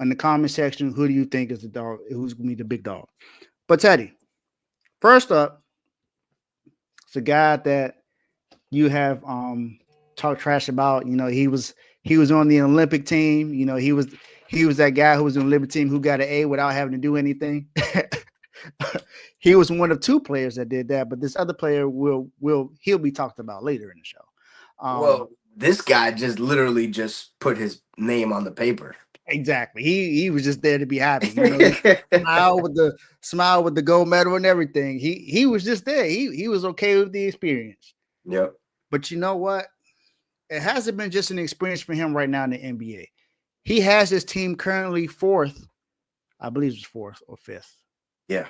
in the comment section who do you think is the dog, who's going to be the big dog. But Teddy, first up, it's a guy that you have talked trash about. He was on the Olympic team. He was that guy who was on the Olympic team who got an A without having to do anything. He was one of two players that did that, but this other player he'll be talked about later in the show. Well, this guy just literally just put his name on the paper. Exactly. He was just there to be happy. Smile with the gold medal and everything. He was just there. He was okay with the experience. Yep. But you know what? It hasn't been just an experience for him right now in the NBA. He has his team currently fourth. I believe it's fourth or fifth. Yeah.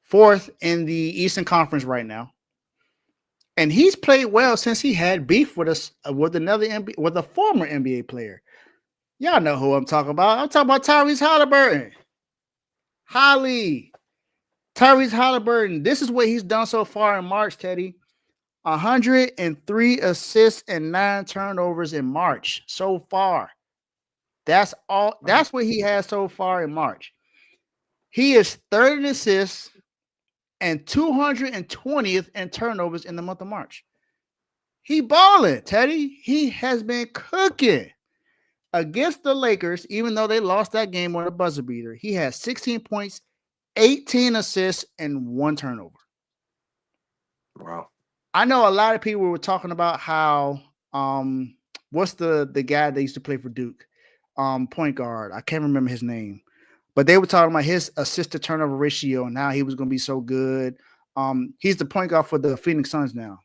Fourth in the Eastern Conference right now. And he's played well since he had beef with a former NBA player. Y'all know who I'm talking about. I'm talking about Tyrese Haliburton. Tyrese Haliburton. This is what he's done so far in March, Teddy. 103 assists and 9 turnovers in March so far. That's all. That's what he has so far in March. He is third in assists and 220th in turnovers in the month of March. He balling, Teddy. He has been cooking. Against the Lakers, even though they lost that game on a buzzer beater, he has 16 points, 18 assists, and 1 turnover. Wow. I know a lot of people were talking about how what's the guy that used to play for Duke? Point guard. I can't remember his name. But they were talking about his assist to turnover ratio and how he was going to be so good. He's the point guard for the Phoenix Suns now.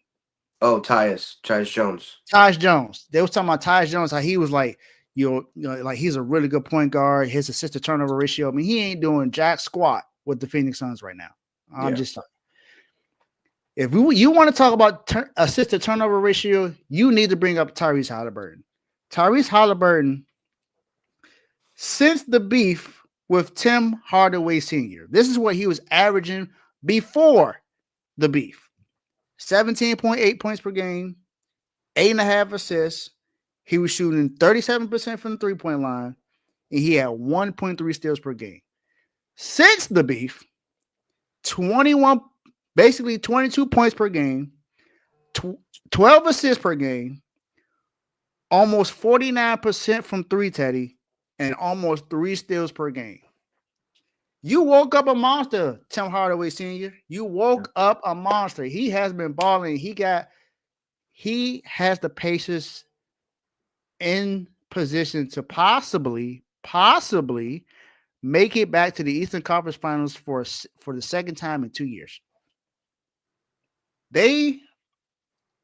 Oh, Tyus Jones. Tyus Jones. They were talking about Tyus Jones, how he was like, like he's a really good point guard. His assist to turnover ratio. I mean, he ain't doing jack squat with the Phoenix Suns right now. I'm just saying. If you want to talk about assist to turnover ratio, you need to bring up Tyrese Haliburton. Tyrese Haliburton, since the beef with Tim Hardaway Sr., this is what he was averaging before the beef. 17.8 points per game, 8.5 assists. He was shooting 37% from the three-point line, and he had 1.3 steals per game. Since the beef, 22 points per game, 12 assists per game, almost 49% from three, Teddy, and almost 3 steals per game. You woke up a monster, Tim Hardaway Sr. You woke up a monster. He has been balling. He has the Pacers in position to possibly make it back to the Eastern Conference Finals for the second time in 2 years. They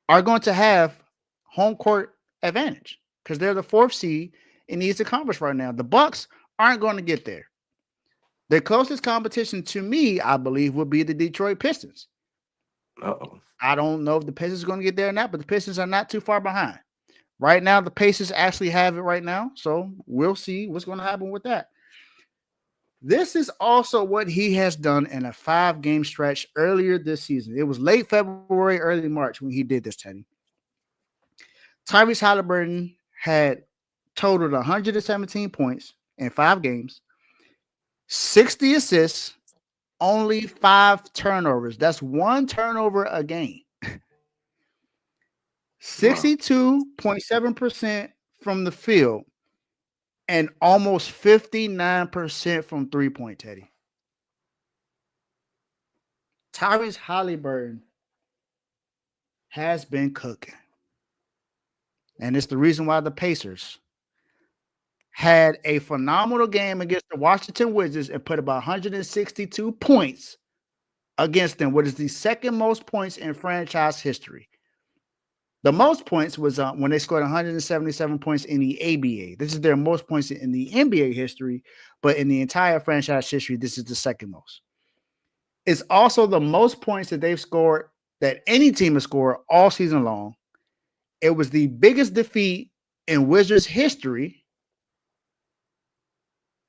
are going to have home court advantage because they're the 4th seed in the Eastern Conference right now. The Bucks aren't going to get there. The closest competition to me, I believe, would be the Detroit Pistons. Uh-oh. I don't know if the Pistons are going to get there or not, but the Pistons are not too far behind. Right now, the Pacers actually have it right now, so we'll see what's going to happen with that. This is also what he has done in a 5-game stretch earlier this season. It was late February, early March when he did this, Teddy. Tyrese Haliburton had totaled 117 points in 5 games, 60 assists, only 5 turnovers. That's 1 turnover a game. 62.7% from the field and almost 59% from three-point, Teddy. Tyrese Haliburton has been cooking. And it's the reason why the Pacers had a phenomenal game against the Washington Wizards and put about 162 points against them, what is the second most points in franchise history. The most points was when they scored 177 points in the ABA. This is their most points in the NBA history, but in the entire franchise history, this is the second most. It's also the most points that they've scored, that any team has scored all season long. It was the biggest defeat in Wizards history.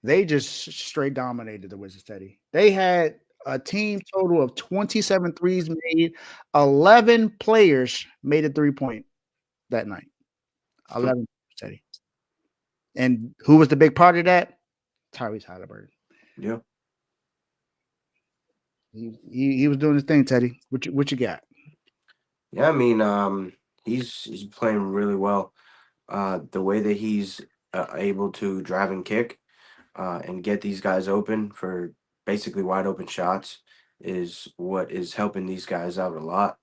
They just straight dominated the Wizards, Teddy. They had a team total of 27 threes made. 11 players made a 3-point that night. 11, Teddy. And who was the big part of that? Tyrese Haliburton. Yeah. He was doing his thing, Teddy. What you got? Yeah, I mean, he's playing really well. The way that he's able to drive and kick and get these guys open for basically wide open shots is what is helping these guys out a lot.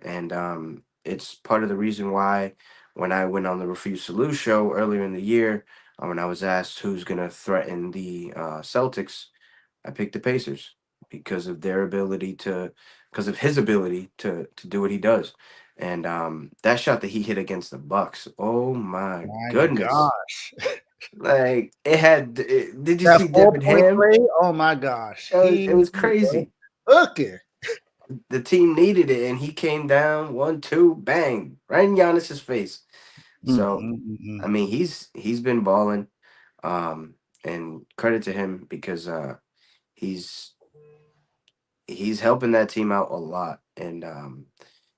And it's part of the reason why when I went on the Refuse to Lose show earlier in the year, when I was asked who's going to threaten the Celtics, I picked the Pacers because of their ability to, because of his ability to do what he does. And that shot that he hit against the Bucks, oh my My goodness. gosh. Like it had. Did you That see Devin 4-point Ham? play, oh my gosh. It was Was crazy. cooking. The team needed it, and he came down 1-2, bang, right in Giannis's face. So I Mm-mm-mm-mm. mean, he's been balling, and credit to him because he's he's helping that team out a lot. And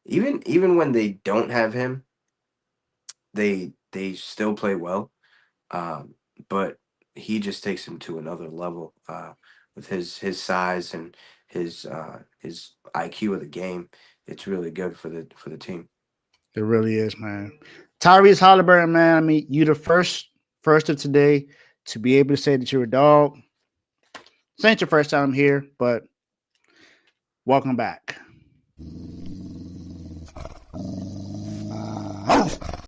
even when they don't have him, they still play well. Um, but he just takes him to another level with his size and his IQ of the game. It's really good for the team. It really is, man. Tyrese Haliburton, man. I mean, you the first of today to be able to say that you're a dog. This ain't your first time here, but welcome back.